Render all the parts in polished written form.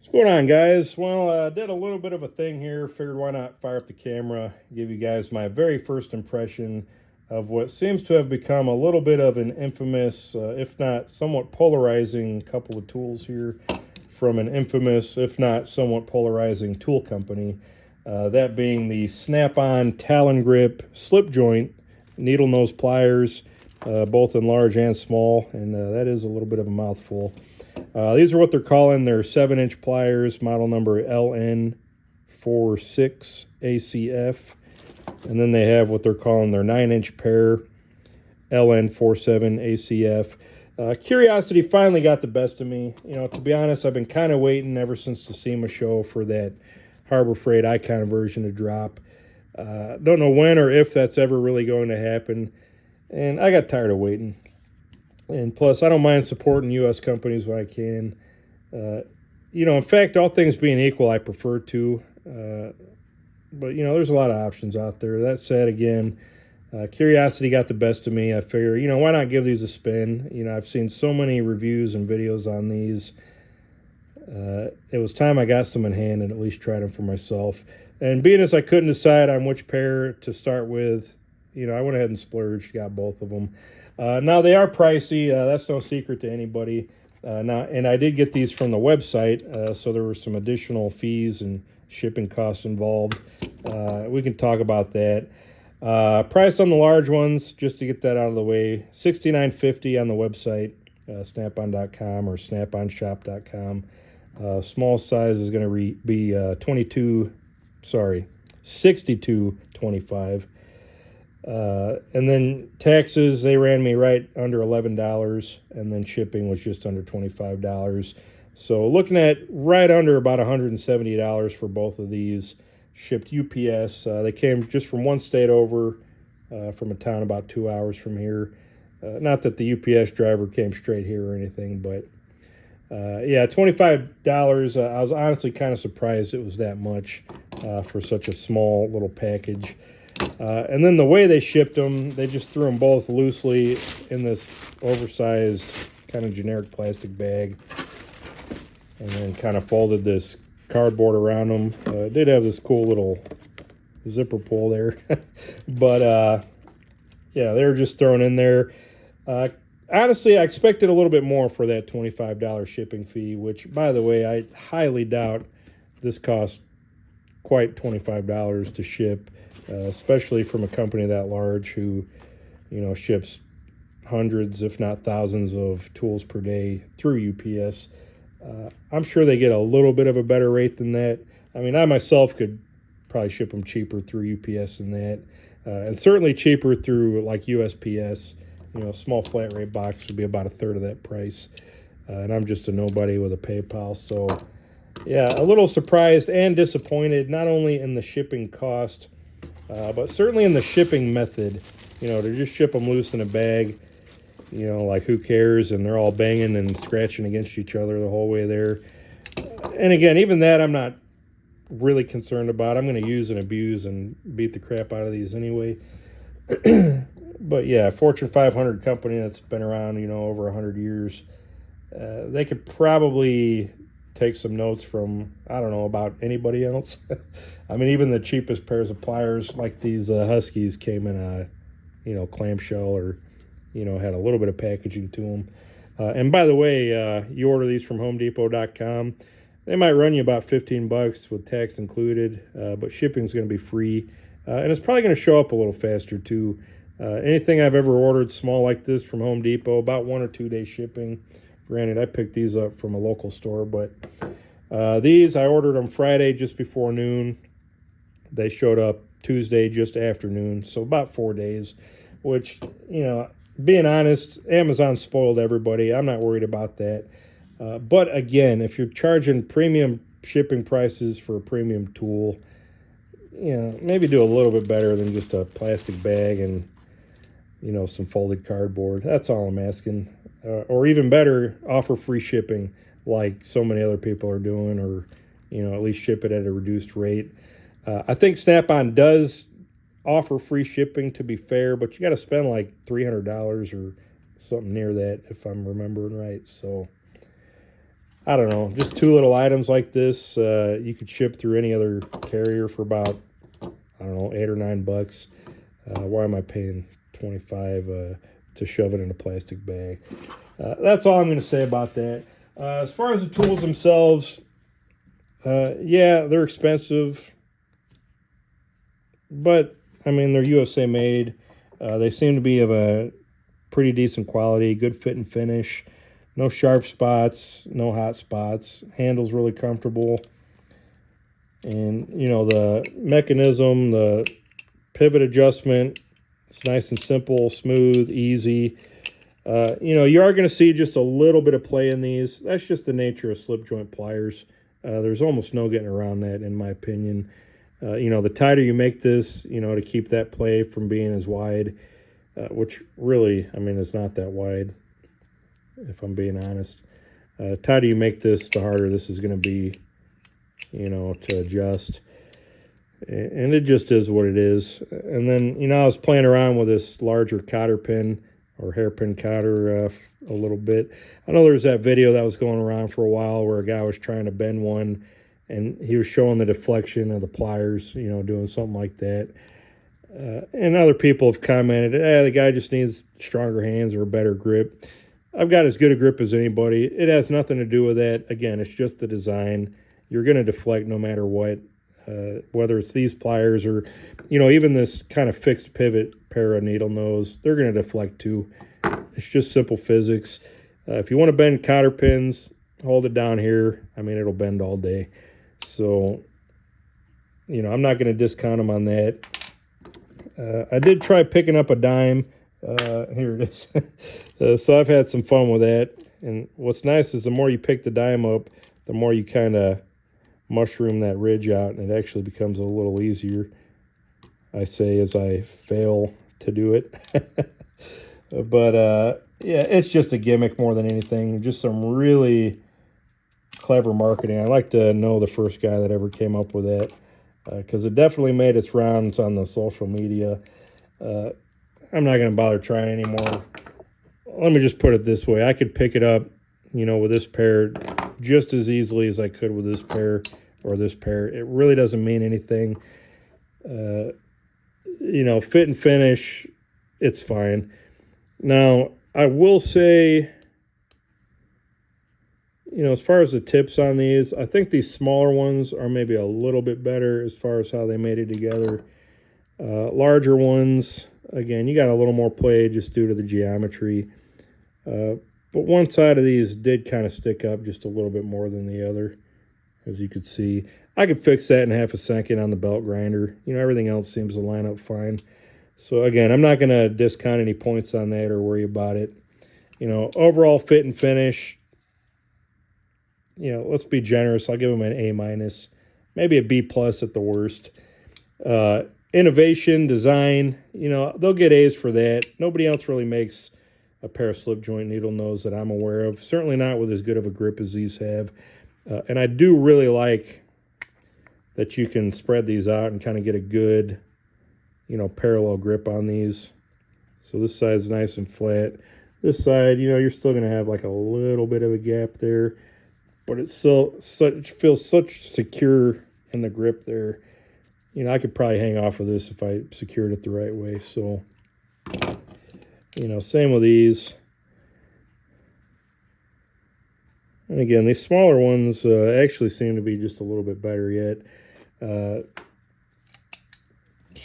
What's going on, guys? Well, I did a little bit of a thing here. Figured why not fire up the camera, give you guys my very first impression of what seems to have become a little bit of an infamous, if not somewhat polarizing, couple of tools here from an infamous, if not somewhat polarizing tool company. That being the Snap-on Talon Grip Slip Joint Needle Nose Pliers, both in large and small, and that is a little bit of a mouthful. These are what they're calling their 7-inch pliers, model number LN46ACF. And then they have what they're calling their 9-inch pair, LN47ACF. Curiosity finally got the best of me. You know, to be honest, I've been kind of waiting ever since the SEMA show for that Harbor Freight Icon version to drop. Don't know when or if that's ever really going to happen. And I got tired of waiting. And plus, I don't mind supporting U.S. companies when I can. In fact, all things being equal, I prefer to. But, there's a lot of options out there. That said, again, curiosity got the best of me. I figure, why not give these a spin? I've seen so many reviews and videos on these. It was time I got some in hand and at least tried them for myself. And being as I couldn't decide on which pair to start with, I went ahead and splurged, got both of them. Now, they are pricey. That's no secret to anybody. And I did get these from the website, so there were some additional fees and shipping costs involved. We can talk about that. Price on the large ones, just to get that out of the way, $69.50 on the website, snapon.com or snaponshop.com. Small size is going to be $62.25. And then taxes, they ran me right under $11, and then shipping was just under $25. So looking at right under about $170 for both of these, shipped UPS. They came just from one state over, from a town about 2 hours from here. Not that the UPS driver came straight here or anything, but $25. I was honestly kind of surprised it was that much for such a small little package. And then the way they shipped them, they just threw them both loosely in this oversized kind of generic plastic bag and then kind of folded this cardboard around them. It did have this cool little zipper pull there. But, they were just thrown in there. Honestly, I expected a little bit more for that $25 shipping fee, which, by the way, I highly doubt this cost quite $25 to ship. Especially from a company that large who, ships hundreds, if not thousands, of tools per day through UPS. I'm sure they get a little bit of a better rate than that. I mean, I myself could probably ship them cheaper through UPS than that. And certainly cheaper through like USPS. Small flat rate box would be about a third of that price. And I'm just a nobody with a PayPal. So, a little surprised and disappointed, not only in the shipping cost, but certainly in the shipping method. To just ship them loose in a bag, like who cares? And they're all banging and scratching against each other the whole way there. And again, even that I'm not really concerned about. I'm going to use and abuse and beat the crap out of these anyway. But Fortune 500 company that's been around, over 100 years. They could probably take some notes from, I don't know, about anybody else. I mean, even the cheapest pairs of pliers like these Huskies came in a, clamshell or, had a little bit of packaging to them. And by the way, you order these from HomeDepot.com. They might run you about $15 with tax included, but shipping is going to be free. And it's probably going to show up a little faster too. Anything I've ever ordered small like this from Home Depot, about 1 or 2 day shipping. Granted, I picked these up from a local store, but these, I ordered them Friday just before noon. They showed up Tuesday just afternoon, so about 4 days, which, being honest, Amazon spoiled everybody. I'm not worried about that. But again, if you're charging premium shipping prices for a premium tool, maybe do a little bit better than just a plastic bag and, some folded cardboard. That's all I'm asking. Or even better, offer free shipping like so many other people are doing, or, at least ship it at a reduced rate. I think Snap-on does offer free shipping, to be fair, but you got to spend like $300 or something near that if I'm remembering right. So I don't know, just two little items like this. You could ship through any other carrier for about, I don't know, $8 or $9. Why am I paying 25 to shove it in a plastic bag? That's all I'm going to say about that. As far as the tools themselves, yeah, they're expensive, but I mean, they're USA made. They seem to be of a pretty decent quality, good fit and finish. No sharp spots, no hot spots. Handle's really comfortable. And, you know, the mechanism, the pivot adjustment, it's nice and simple, smooth, easy. You know, you are going to see just a little bit of play in these. That's just the nature of slip joint pliers. There's almost no getting around that, in my opinion. You know, the tighter you make this, you know, to keep that play from being as wide, which really, I mean, it's not that wide, if I'm being honest. Tighter you make this, the harder this is going to be, you know, to adjust. And it just is what it is. And then, you know, I was playing around with this larger cotter pin or hairpin cotter a little bit. I know there's that video that was going around for a while where a guy was trying to bend one, and he was showing the deflection of the pliers, you know, doing something like that. And other people have commented, the guy just needs stronger hands or a better grip. I've got as good a grip as anybody. It has nothing to do with that. Again, it's just the design. You're going to deflect no matter what, whether it's these pliers or, you know, even this kind of fixed pivot pair of needle nose, they're going to deflect too. It's just simple physics. If you want to bend cotter pins, hold it down here. I mean, it'll bend all day. So, you know, I'm not going to discount them on that. I did try picking up a dime. Here it is. So I've had some fun with that. And what's nice is the more you pick the dime up, the more you kind of mushroom that ridge out, and it actually becomes a little easier, I say, as I fail to do it. But yeah, it's just a gimmick more than anything. Just some really clever marketing. I like to know the first guy that ever came up with that, because it definitely made its rounds on the social media. I'm not going to bother trying anymore. Let me just put it this way. I could pick it up, you know, with this pair just as easily as I could with this pair or this pair. It really doesn't mean anything. You know, fit and finish, it's fine. Now, I will say, you know, as far as the tips on these, I think these smaller ones are maybe a little bit better as far as how they made it together. Larger ones, again, you got a little more play just due to the geometry. But one side of these did kind of stick up just a little bit more than the other, as you could see. I could fix that in half a second on the belt grinder. You know, everything else seems to line up fine. So, again, I'm not going to discount any points on that or worry about it. You know, overall fit and finish, you know, let's be generous. I'll give them an A-, maybe a B+ at the worst. Innovation, design, you know, they'll get A's for that. Nobody else really makes a pair of slip joint needle nose that I'm aware of. Certainly not with as good of a grip as these have. And I do really like that you can spread these out and kind of get a good, you know, parallel grip on these. So this side's nice and flat. This side, you know, you're still going to have like a little bit of a gap there, but it's still feels such secure in the grip there. You know, I could probably hang off of this if I secured it the right way. So, you know, same with these. And again, these smaller ones actually seem to be just a little bit better yet.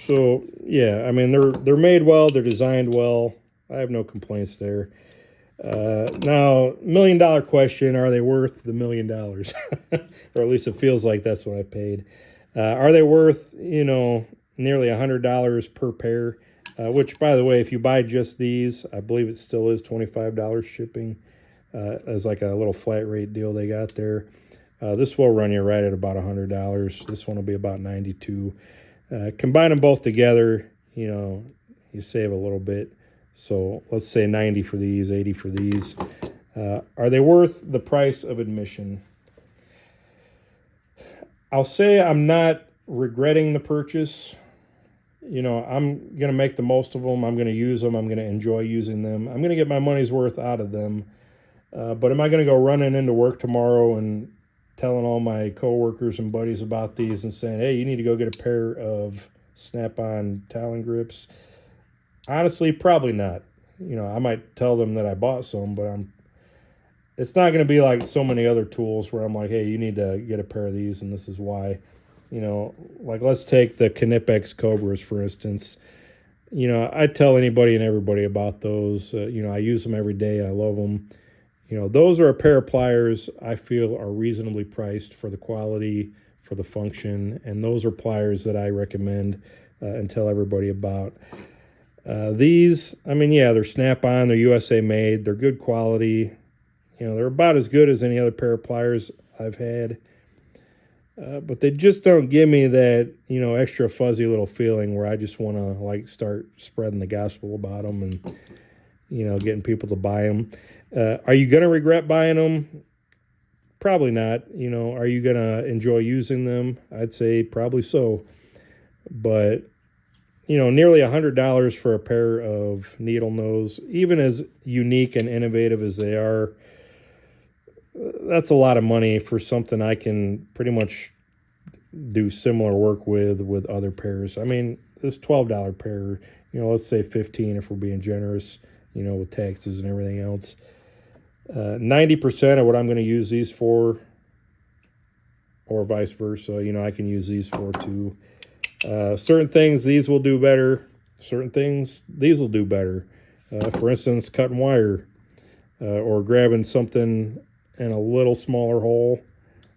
So, yeah, I mean, they're made well. They're designed well. I have no complaints there. Now, $1 million question, are they worth the $1 million? Or at least it feels like that's what I paid. Are they worth, you know, nearly $100 per pair? Which, by the way, if you buy just these, I believe it still is $25 shipping as like a little flat rate deal they got there. This will run you right at about $100. This one will be about $92. Combine them both together, you know, you save a little bit. So let's say $90 for these, $80 for these. Are they worth the price of admission? I'll say I'm not regretting the purchase. You know, I'm going to make the most of them. I'm going to use them. I'm going to enjoy using them. I'm going to get my money's worth out of them. But am I going to go running into work tomorrow and telling all my coworkers and buddies about these and saying, hey, you need to go get a pair of Snap-on Talon grips? Honestly, probably not. I might tell them that I bought some, but it's not going to be like so many other tools where I'm like, hey, you need to get a pair of these, and this is why. Like let's take the Knipex Cobras, for instance. I tell anybody and everybody about those. I use them every day. I love them. Those are a pair of pliers I feel are reasonably priced for the quality, for the function, and those are pliers that I recommend and tell everybody about. These, yeah, they're Snap-on, they're USA made, they're good quality. They're about as good as any other pair of pliers I've had. But they just don't give me that, extra fuzzy little feeling where I just want to start spreading the gospel about them and, getting people to buy them. Are you going to regret buying them? Probably not. Are you going to enjoy using them? I'd say probably so. But, nearly $100 for a pair of needle nose, even as unique and innovative as they are, that's a lot of money for something I can pretty much do similar work with other pairs. This $12 pair, let's say 15 if we're being generous, with taxes and everything else. 90% of what I'm going to use these for, or vice versa, I can use these for too. Certain things these will do better. Certain things these will do better. For instance, cutting wire or grabbing something in a little smaller hole.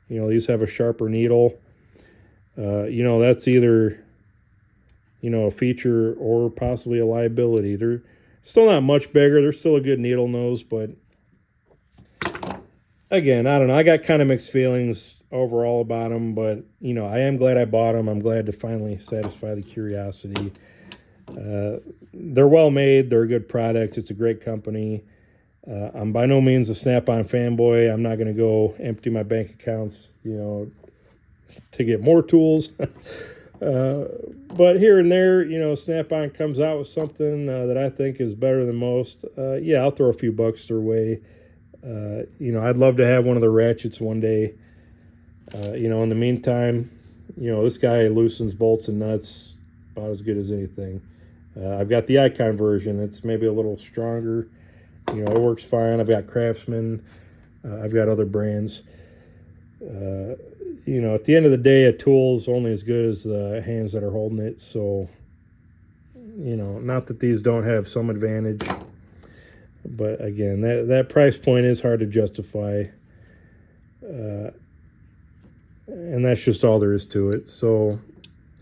These have a sharper needle. That's either, a feature or possibly a liability. They're still not much bigger. They're still a good needle nose, but again, I don't know. I got kind of mixed feelings overall about them, but, I am glad I bought them. I'm glad to finally satisfy the curiosity. They're well made. They're a good product. It's a great company. I'm by no means a Snap-on fanboy. I'm not going to go empty my bank accounts, to get more tools. But here and there, Snap-on comes out with something that I think is better than most. Yeah, I'll throw a few bucks their way. I'd love to have one of the ratchets one day. In the meantime, this guy loosens bolts and nuts about as good as anything. I've got the Icon version. It's maybe a little stronger. It works fine. I've got Craftsman. I've got other brands. At the end of the day, a tool's only as good as the hands that are holding it. So, not that these don't have some advantage. But again, that price point is hard to justify. And that's just all there is to it. So,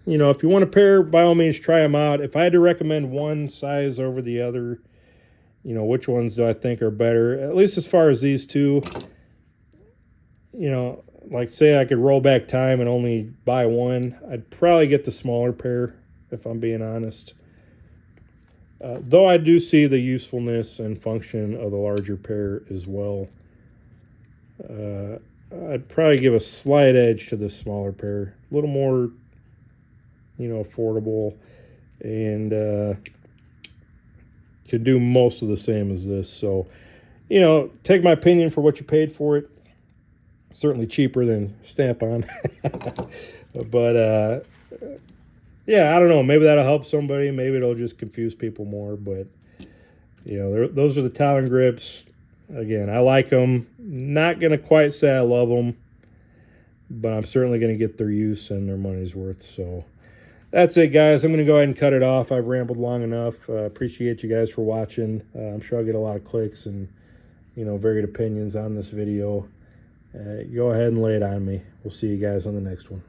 if you want a pair, by all means, try them out. If I had to recommend one size over the other, which ones do I think are better? At least as far as these two, like say I could roll back time and only buy one, I'd probably get the smaller pair, if I'm being honest. Though I do see the usefulness and function of the larger pair as well. I'd probably give a slight edge to the smaller pair. A little more, affordable, and could do most of the same as this. So, take my opinion for what you paid for it. Certainly cheaper than Snap-on. But, yeah, I don't know. Maybe that'll help somebody. Maybe it'll just confuse people more. But, those are the Talon grips. Again, I like them. Not going to quite say I love them, but I'm certainly going to get their use and their money's worth. So that's it, guys. I'm going to go ahead and cut it off. I've rambled long enough. Appreciate you guys for watching. I'm sure I'll get a lot of clicks and, varied opinions on this video. Go ahead and lay it on me. We'll see you guys on the next one.